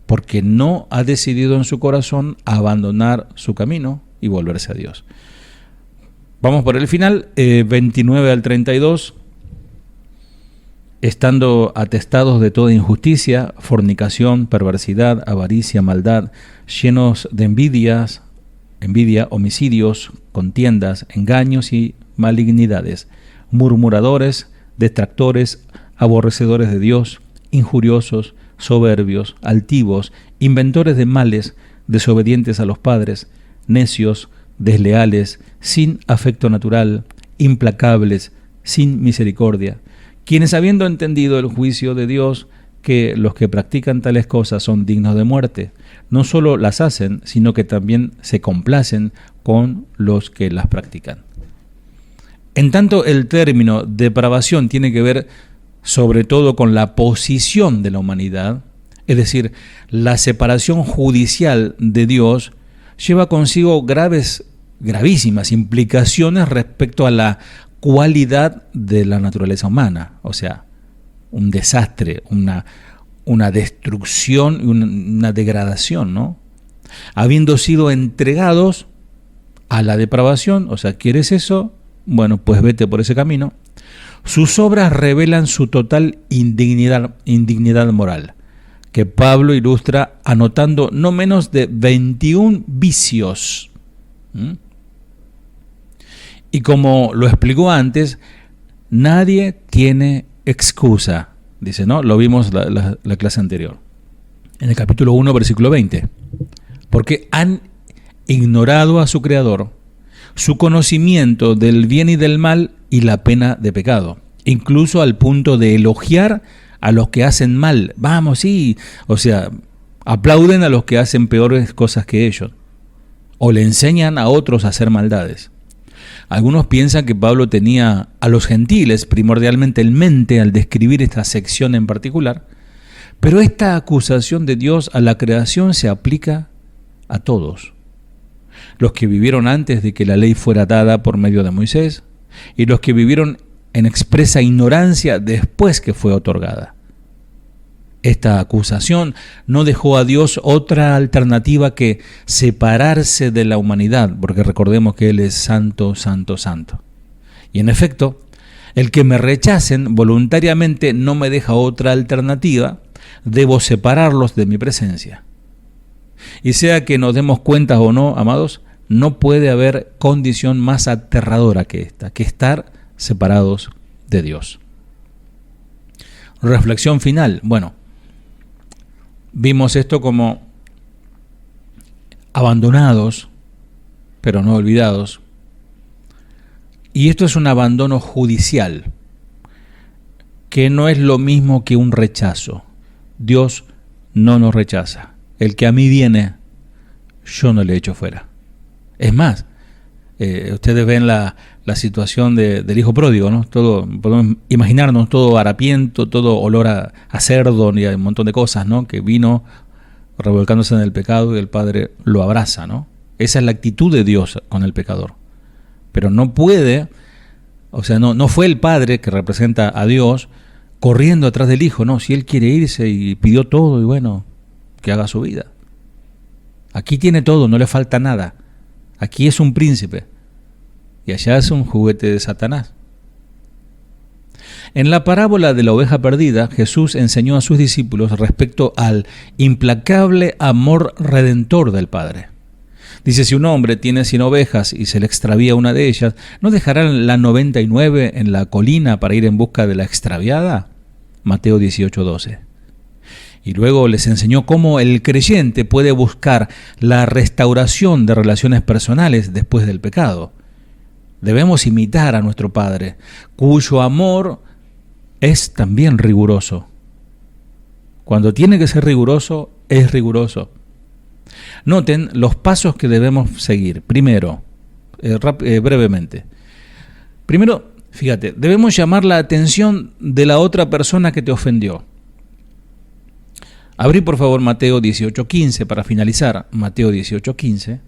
Porque no ha decidido en su corazón abandonar su camino y volverse a Dios. Vamos por el final, 29 al 32. Estando atestados de toda injusticia, fornicación, perversidad, avaricia, maldad, llenos de envidia, homicidios, contiendas, engaños y malignidades, murmuradores, detractores, aborrecedores de Dios, injuriosos, soberbios, altivos, inventores de males, desobedientes a los padres, necios, desleales, sin afecto natural, implacables, sin misericordia, quienes habiendo entendido el juicio de Dios, que los que practican tales cosas son dignos de muerte, no solo las hacen, sino que también se complacen con los que las practican. En tanto, el término depravación tiene que ver sobre todo con la posición de la humanidad, es decir, la separación judicial de Dios lleva consigo gravísimas implicaciones respecto a la cualidad de la naturaleza humana, o sea, un desastre, una destrucción y una degradación, ¿no? Habiendo sido entregados a la depravación, o sea, ¿quieres eso? Bueno, pues vete por ese camino. Sus obras revelan su total indignidad moral, que Pablo ilustra anotando no menos de 21 vicios. Y como lo explicó antes, nadie tiene excusa, dice, ¿no? Lo vimos la clase anterior, en el capítulo 1, versículo 20. Porque han ignorado a su Creador, su conocimiento del bien y del mal y la pena de pecado, incluso al punto de elogiar a los que hacen mal. Vamos, sí, o sea, aplauden a los que hacen peores cosas que ellos, o le enseñan a otros a hacer maldades. Algunos piensan que Pablo tenía a los gentiles primordialmente en mente al describir esta sección en particular, pero esta acusación de Dios a la creación se aplica a todos. Los que vivieron antes de que la ley fuera dada por medio de Moisés y los que vivieron en expresa ignorancia después que fue otorgada. Esta acusación no dejó a Dios otra alternativa que separarse de la humanidad, porque recordemos que Él es santo, santo, santo. Y en efecto, el que me rechacen voluntariamente no me deja otra alternativa, debo separarlos de mi presencia. Y sea que nos demos cuenta o no, amados, no puede haber condición más aterradora que esta, que estar separados de Dios. Reflexión final. Bueno, vimos esto como abandonados, pero no olvidados. Y esto es un abandono judicial, que no es lo mismo que un rechazo. Dios no nos rechaza. El que a mí viene, yo no le echo fuera. Es más, ustedes ven la situación del hijo pródigo, ¿no? Todo, podemos imaginarnos todo harapiento, todo olor a cerdo y a un montón de cosas, ¿no? Que vino revolcándose en el pecado y el Padre lo abraza, ¿no? Esa es la actitud de Dios con el pecador. Pero no puede, o sea, no fue el Padre que representa a Dios corriendo atrás del Hijo, no. Si Él quiere irse y pidió todo, y bueno, que haga su vida. Aquí tiene todo, no le falta nada. Aquí es un príncipe y allá es un juguete de Satanás. En la parábola de la oveja perdida, Jesús enseñó a sus discípulos respecto al implacable amor redentor del Padre. Dice, si un hombre tiene 100 ovejas y se le extravía una de ellas, ¿no dejará la 99 en la colina para ir en busca de la extraviada? Mateo 18:12. Y luego les enseñó cómo el creyente puede buscar la restauración de relaciones personales después del pecado. Debemos imitar a nuestro Padre, cuyo amor es también riguroso. Cuando tiene que ser riguroso, es riguroso. Noten los pasos que debemos seguir. Primero, brevemente. Primero, fíjate, debemos llamar la atención de la otra persona que te ofendió. Abrí por favor Mateo 18:15 para finalizar. Mateo 18:15.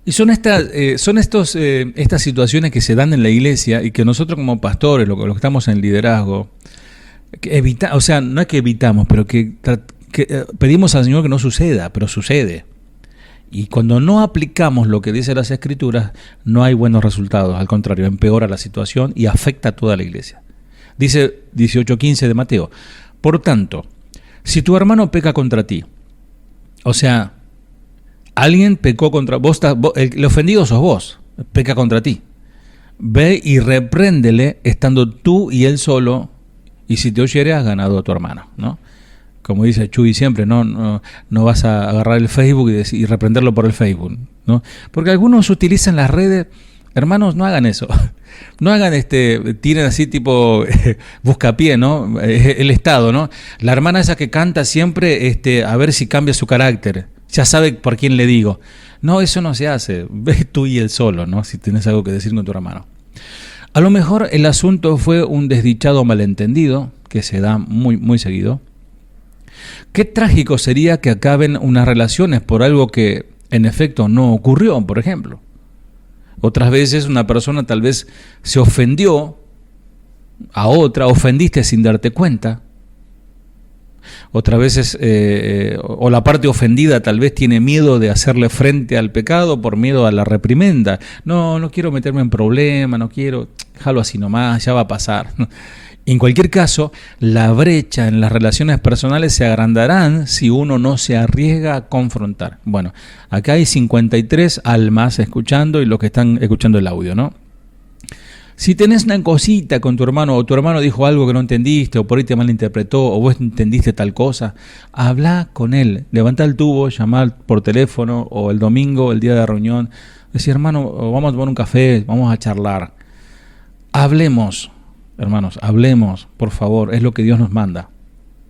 Y son estas situaciones que se dan en la iglesia y que nosotros como pastores, los que estamos en liderazgo, o sea, no es que evitamos, pero que pedimos al Señor que no suceda, pero sucede. Y cuando no aplicamos lo que dice las Escrituras, no hay buenos resultados. Al contrario, empeora la situación y afecta a toda la iglesia. Dice 18:15 de Mateo, por tanto, si tu hermano peca contra ti, o sea, alguien pecó contra vos, el ofendido sos vos, peca contra ti, ve y repréndele estando tú y él solo, y si te oyere has ganado a tu hermano, ¿no? Como dice Chuy siempre, no vas a agarrar el Facebook y reprenderlo por el Facebook, ¿no? Porque algunos utilizan las redes. Hermanos, no hagan eso. No hagan tiren así tipo buscapié, ¿no? El Estado, ¿no? La hermana esa que canta siempre, a ver si cambia su carácter. Ya sabe por quién le digo. No, eso no se hace. Ves tú y él solo, ¿no? Si tienes algo que decir con tu hermano. A lo mejor el asunto fue un desdichado malentendido, que se da muy, muy seguido. Qué trágico sería que acaben unas relaciones por algo que en efecto no ocurrió, por ejemplo. Otras veces una persona tal vez se ofendió a otra, ofendiste sin darte cuenta. Otras veces, o la parte ofendida tal vez tiene miedo de hacerle frente al pecado por miedo a la reprimenda. No quiero meterme en problema, no quiero, déjalo así nomás, ya va a pasar. En cualquier caso, la brecha en las relaciones personales se agrandarán si uno no se arriesga a confrontar. Bueno, acá hay 53 almas escuchando y los que están escuchando el audio, ¿no? Si tenés una cosita con tu hermano o tu hermano dijo algo que no entendiste o por ahí te malinterpretó o vos entendiste tal cosa, habla con él, levanta el tubo, llamá por teléfono o el domingo, el día de la reunión, decir hermano, vamos a tomar un café, vamos a charlar. Hablemos, hermanos, hablemos, por favor, es lo que Dios nos manda.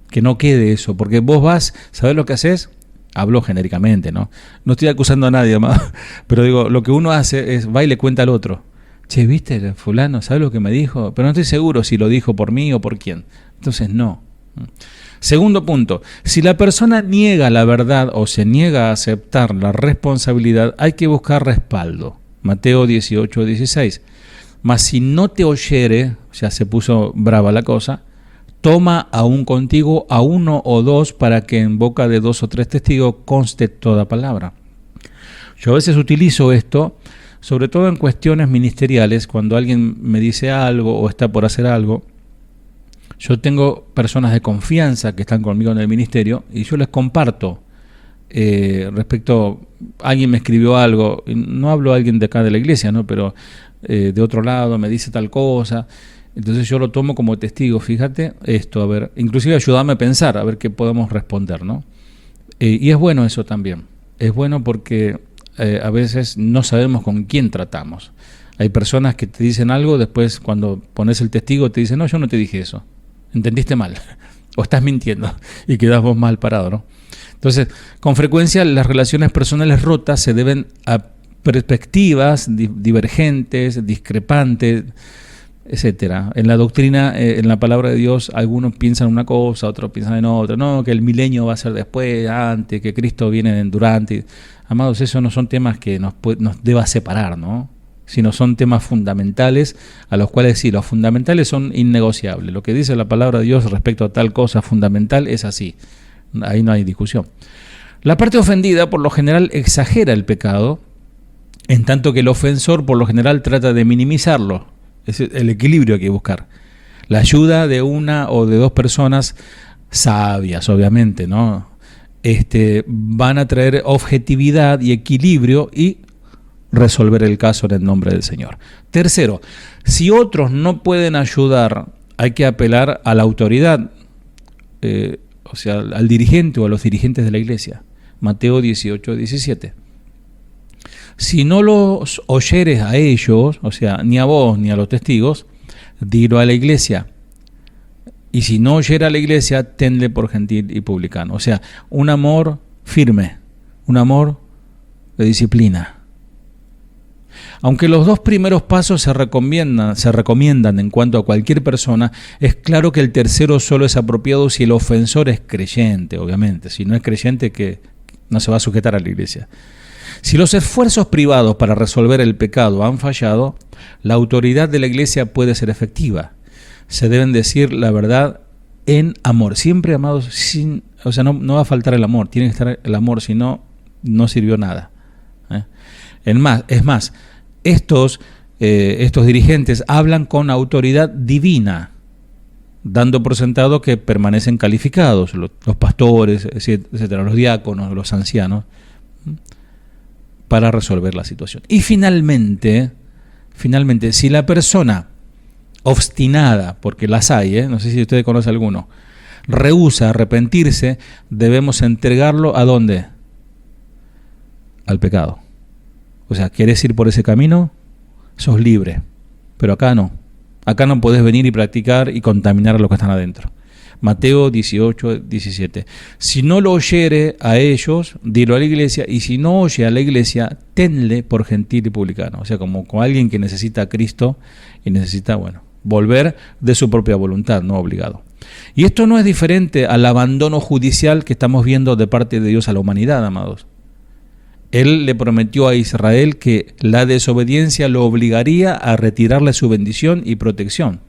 Que no quede eso, porque vos vas, ¿sabés lo que haces? Hablo genéricamente, ¿no? No estoy acusando a nadie más, pero digo, lo que uno hace es va y le cuenta al otro. Che, ¿viste? Fulano, ¿sabes lo que me dijo? Pero no estoy seguro si lo dijo por mí o por quién. Entonces, no. Segundo punto, si la persona niega la verdad o se niega a aceptar la responsabilidad, hay que buscar respaldo. Mateo 18:16. Mas si no te oyere, o sea, se puso brava la cosa, toma aún contigo a uno o dos para que en boca de 2 o 3 testigos conste toda palabra. Yo a veces utilizo esto, sobre todo en cuestiones ministeriales, cuando alguien me dice algo o está por hacer algo. Yo tengo personas de confianza que están conmigo en el ministerio y yo les comparto respecto, alguien me escribió algo, no hablo a alguien de acá de la iglesia, ¿no? Pero de otro lado me dice tal cosa, entonces yo lo tomo como testigo, fíjate esto, a ver, inclusive ayúdame a pensar, a ver qué podemos responder, ¿no? Y es bueno eso también, es bueno porque a veces no sabemos con quién tratamos. Hay personas que te dicen algo, después cuando pones el testigo te dicen, no, yo no te dije eso, entendiste mal, o estás mintiendo, y quedas vos mal parado, ¿no? Entonces, con frecuencia las relaciones personales rotas se deben a perspectivas divergentes, discrepantes, etcétera. En la doctrina, en la palabra de Dios, algunos piensan una cosa, otros piensan en otra, no, que el milenio va a ser después, antes, que Cristo viene durante. Amados, esos no son temas que nos deba separar, ¿no? Sino son temas fundamentales, a los cuales sí, los fundamentales son innegociables. Lo que dice la palabra de Dios respecto a tal cosa fundamental es así, ahí no hay discusión. La parte ofendida, por lo general, exagera el pecado, en tanto que el ofensor, por lo general, trata de minimizarlo. Es el equilibrio que hay que buscar. La ayuda de una o de dos personas sabias, obviamente, ¿no? Van a traer objetividad y equilibrio y resolver el caso en el nombre del Señor. Tercero, si otros no pueden ayudar, hay que apelar a la autoridad, o sea, al dirigente o a los dirigentes de la iglesia. Mateo 18:17. Si no los oyeres a ellos, o sea, ni a vos ni a los testigos, dilo a la iglesia. Y si no oyera a la iglesia, tenle por gentil y publicano. O sea, un amor firme, un amor de disciplina. Aunque los dos primeros pasos se recomiendan en cuanto a cualquier persona, es claro que el tercero solo es apropiado si el ofensor es creyente, obviamente. Si no es creyente, que no se va a sujetar a la iglesia. Si los esfuerzos privados para resolver el pecado han fallado, la autoridad de la iglesia puede ser efectiva. Se deben decir la verdad en amor. Siempre, amados, no va a faltar el amor, tiene que estar el amor, si no, no sirvió nada. Es más, estos dirigentes hablan con autoridad divina, dando por sentado que permanecen calificados, los pastores, etcétera, los diáconos, los ancianos, para resolver la situación. Y finalmente, si la persona obstinada, porque las hay, no sé si usted conoce alguno, rehúsa arrepentirse, debemos entregarlo ¿a dónde? Al pecado. O sea, ¿querés ir por ese camino? Sos libre. Pero acá no. Acá no podés venir y practicar y contaminar a los que están adentro. Mateo 18, 17. Si no lo oyere a ellos, dilo a la iglesia, y si no oye a la iglesia, tenle por gentil y publicano. O sea, como alguien que necesita a Cristo y necesita, volver de su propia voluntad, no obligado. Y esto no es diferente al abandono judicial que estamos viendo de parte de Dios a la humanidad, amados. Él le prometió a Israel que la desobediencia lo obligaría a retirarle su bendición y protección.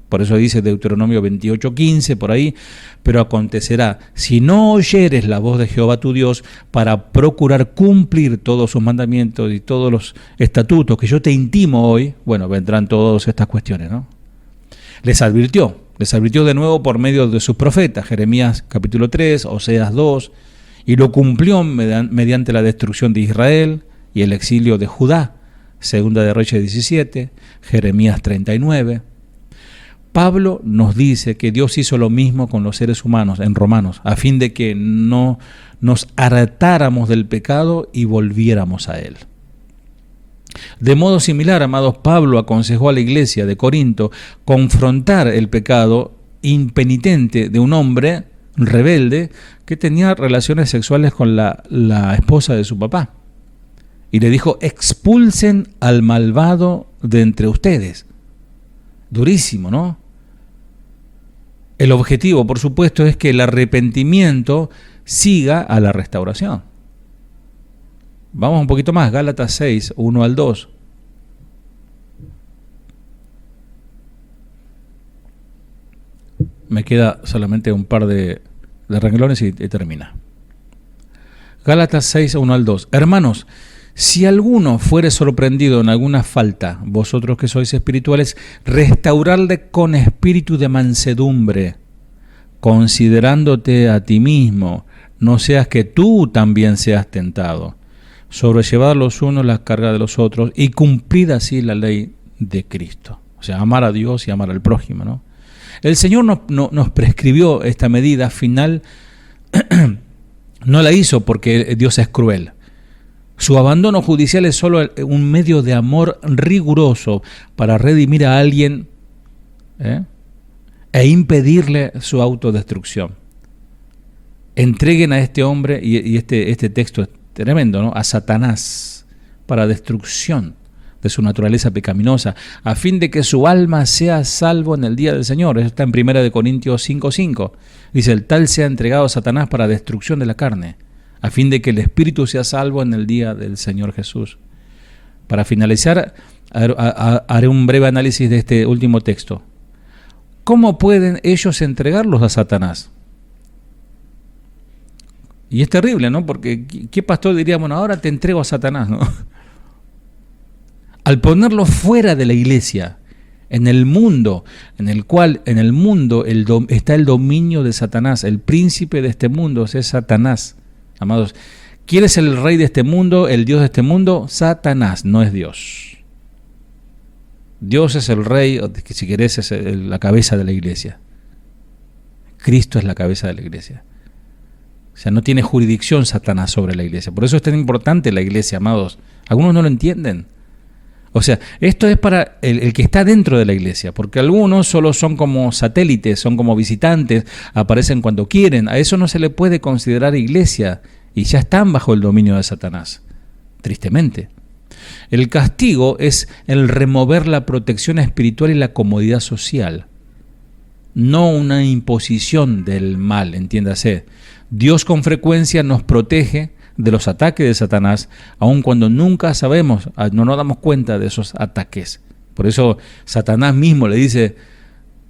Por eso dice Deuteronomio 28:15 por ahí, pero acontecerá, si no oyeres la voz de Jehová tu Dios para procurar cumplir todos sus mandamientos y todos los estatutos que yo te intimo hoy, vendrán todas estas cuestiones, ¿no? Les advirtió de nuevo por medio de sus profetas, Jeremías capítulo 3, Oseas 2, y lo cumplió mediante la destrucción de Israel y el exilio de Judá, Segunda de Reyes 17, Jeremías 39. Pablo nos dice que Dios hizo lo mismo con los seres humanos en Romanos, a fin de que no nos hartáramos del pecado y volviéramos a él. De modo similar, amados, Pablo aconsejó a la iglesia de Corinto confrontar el pecado impenitente de un hombre rebelde que tenía relaciones sexuales con la esposa de su papá. Y le dijo, expulsen al malvado de entre ustedes. Durísimo, ¿no? El objetivo, por supuesto, es que el arrepentimiento siga a la restauración. Vamos un poquito más, Gálatas 6, 1 al 2. Me queda solamente un par de renglones y termina. Gálatas 6, 1 al 2. Hermanos, si alguno fuere sorprendido en alguna falta, vosotros que sois espirituales, restaurarle con espíritu de mansedumbre, considerándote a ti mismo, no seas que tú también seas tentado. Sobrellevad los unos las cargas de los otros y cumplid así la ley de Cristo. O sea, amar a Dios y amar al prójimo, ¿no? El Señor nos prescribió esta medida final, no la hizo porque Dios es cruel. Su abandono judicial es solo un medio de amor riguroso para redimir a alguien e impedirle su autodestrucción. Entreguen a este hombre, y este texto es tremendo, ¿no?, a Satanás para destrucción de su naturaleza pecaminosa, a fin de que su alma sea salvo en el día del Señor. Eso está en 1 Corintios 5:5. Dice, el tal sea entregado a Satanás para destrucción de la carne, a fin de que el espíritu sea salvo en el día del Señor Jesús. Para finalizar, haré un breve análisis de este último texto. ¿Cómo pueden ellos entregarlos a Satanás? Y es terrible, ¿no? Porque ¿qué pastor diría, ahora te entrego a Satanás, ¿no? Al ponerlo fuera de la iglesia, en el mundo, en el mundo está el dominio de Satanás, el príncipe de este mundo es Satanás. Amados, ¿quién es el rey de este mundo, el Dios de este mundo? Satanás, no es Dios. Dios es el rey, que si querés es la cabeza de la iglesia. Cristo es la cabeza de la iglesia. O sea, no tiene jurisdicción Satanás sobre la iglesia. Por eso es tan importante la iglesia, amados. Algunos no lo entienden. O sea, esto es para el que está dentro de la iglesia, porque algunos solo son como satélites, son como visitantes, aparecen cuando quieren. A eso no se le puede considerar iglesia y ya están bajo el dominio de Satanás, tristemente. El castigo es el remover la protección espiritual y la comodidad social, no una imposición del mal, entiéndase. Dios con frecuencia nos protege de los ataques de Satanás, aun cuando nunca sabemos, no nos damos cuenta de esos ataques. Por eso Satanás mismo le dice,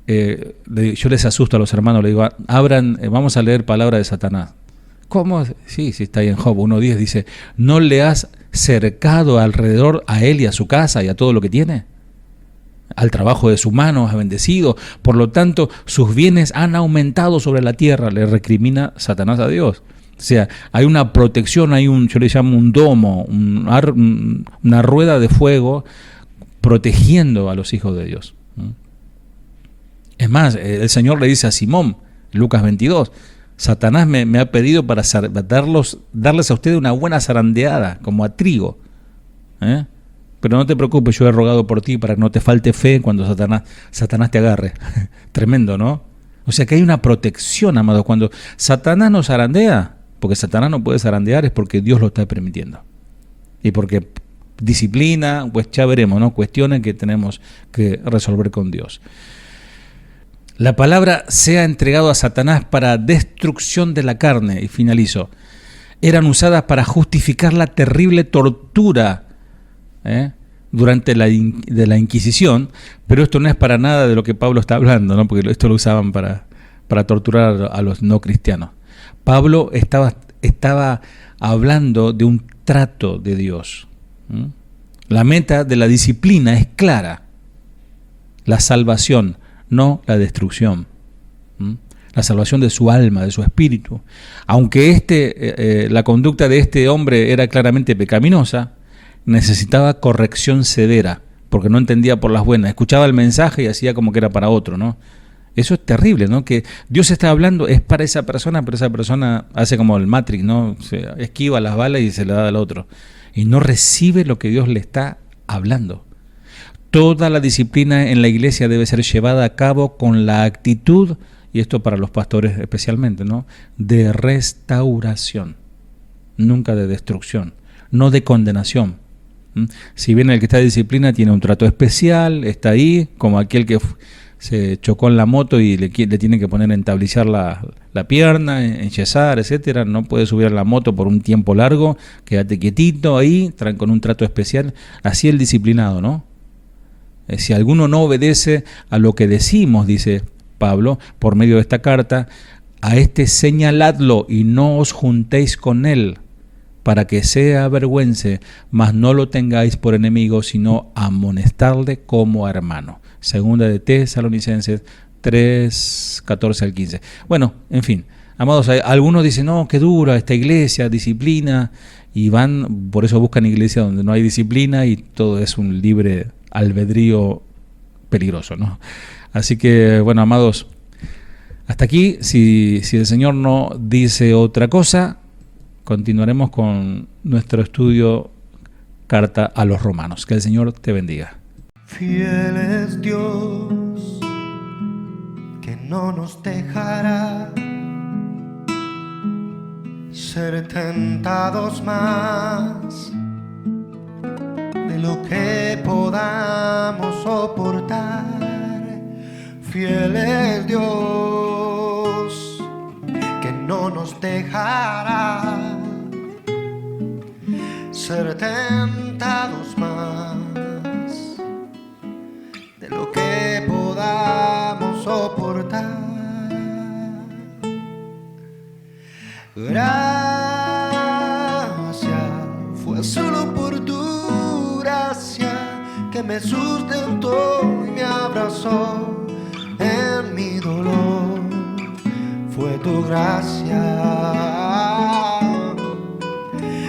yo les asusto a los hermanos, le digo, abran, vamos a leer palabra de Satanás. ¿Cómo? Sí, está ahí en Job 1:10, dice, ¿no le has cercado alrededor a él y a su casa y a todo lo que tiene? Al trabajo de sus manos ha bendecido, por lo tanto sus bienes han aumentado sobre la tierra, le recrimina Satanás a Dios. O sea, hay una protección, yo le llamo un domo, una rueda de fuego protegiendo a los hijos de Dios. Es más, el Señor le dice a Simón, Lucas 22, Satanás me ha pedido para darles a ustedes una buena zarandeada, como a trigo. Pero no te preocupes, yo he rogado por ti para que no te falte fe cuando Satanás te agarre. Tremendo, ¿no? O sea que hay una protección, amados. Cuando Satanás nos zarandea, porque Satanás no puede zarandear, es porque Dios lo está permitiendo. Y porque disciplina, pues ya veremos, ¿no? Cuestiones que tenemos que resolver con Dios. La palabra sea entregado a Satanás para destrucción de la carne, y finalizo. Eran usadas para justificar la terrible tortura durante la Inquisición, pero esto no es para nada de lo que Pablo está hablando, ¿no? Porque esto lo usaban para torturar a los no cristianos. Pablo estaba hablando de un trato de Dios. La meta de la disciplina es clara: la salvación, no la destrucción. La salvación de su alma, de su espíritu. Aunque la conducta de este hombre era claramente pecaminosa, necesitaba corrección severa, porque no entendía por las buenas. Escuchaba el mensaje y hacía como que era para otro, ¿no? Eso es terrible, ¿no? Que Dios está hablando, es para esa persona, pero esa persona hace como el Matrix, ¿no? Se esquiva las balas y se le da al otro. Y no recibe lo que Dios le está hablando. Toda la disciplina en la iglesia debe ser llevada a cabo con la actitud, y esto para los pastores especialmente, ¿no?, de restauración, nunca de destrucción, no de condenación. Si bien el que está en disciplina tiene un trato especial, está ahí, como aquel que se chocó en la moto y le tienen que poner en tablillar la pierna, enyesar, etcétera, no puede subir a la moto por un tiempo largo, quédate quietito ahí, con un trato especial. Así el disciplinado, ¿no? Si alguno no obedece a lo que decimos, dice Pablo, por medio de esta carta, a este señaladlo y no os juntéis con él, para que se avergüence, mas no lo tengáis por enemigo, sino amonestadle como hermano. Segunda de Tesalonicenses 3, 14 al 15. Bueno, en fin, amados, algunos dicen, no, qué dura esta iglesia, disciplina, y van, por eso buscan iglesias donde no hay disciplina y todo es un libre albedrío peligroso, ¿no? Así que, bueno, amados, hasta aquí. Si el Señor no dice otra cosa, continuaremos con nuestro estudio Carta a los Romanos. Que el Señor te bendiga. Fiel es Dios, que no nos dejará ser tentados más de lo que podamos soportar. Fiel es Dios, que no nos dejará ser tentados más de lo que podamos soportar. Gracias, fue solo por tu gracia que me sustentó y me abrazó en mi dolor. Fue tu gracia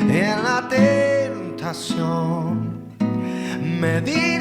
en la tentación, me di